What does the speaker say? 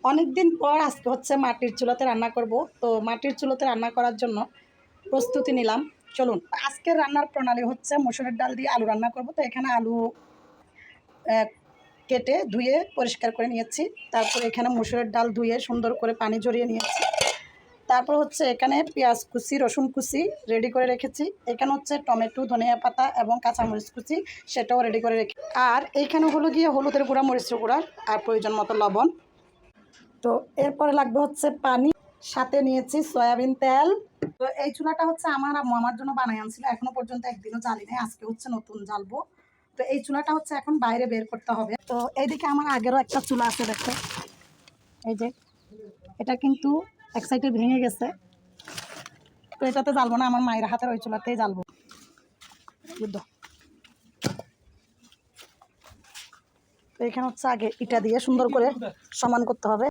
অনেক দিন পর আজকে হচ্ছে মাটির চুলাতে রান্না করব। তো মাটির চুলাতে রান্না করার জন্য প্রস্তুতি নিলাম। চলুন, আজকের রান্নার প্রণালী হচ্ছে মসুরের ডাল দিয়ে আলু রান্না করব। তো এখানে আলু কেটে ধুয়ে পরিষ্কার করে নিয়েছি। তারপর এখানে মসুরের ডাল ধুয়ে সুন্দর করে পানি ঝরিয়ে নিয়েছি। তারপর হচ্ছে এখানে পেঁয়াজ কুচি, রসুন কুচি রেডি করে রেখেছি। এখানে হচ্ছে টমেটো, ধনিয়া পাতা এবং কাঁচামরিচ কুচি, সেটাও রেডি করে রেখেছি। আর এইখানে হলো গিয়ে হলুদের গুঁড়া, মরিচের গুঁড়া আর প্রয়োজন মতো লবণ। তো এরপরে লাগবে হচ্ছে পানি, সাথে নিয়েছি সয়াবিন তেল। তো এই চুলাটা হচ্ছে আমার আম্মু আমার জন্য বানাই আনছিল, এখনো পর্যন্ত একদিনও জ্বালি নাই, আজকে হচ্ছে নতুন জ্বালবো। তো এই চুলাটা হচ্ছে এখন বাইরে বের করতে হবে। তো এইদিকে আমার আগেরও একটা চুলা আছে, দেখো এই যে, এটা কিন্তু এক সাইডে ভেঙে গেছে। তো এটাতে জ্বালবো না, আমার মায়ের হাতের ওই চুলাতেই জ্বালবো। বুঝলো? তো এখানে হচ্ছে আগে ইটা দিয়ে সুন্দর করে সমান করতে হবে।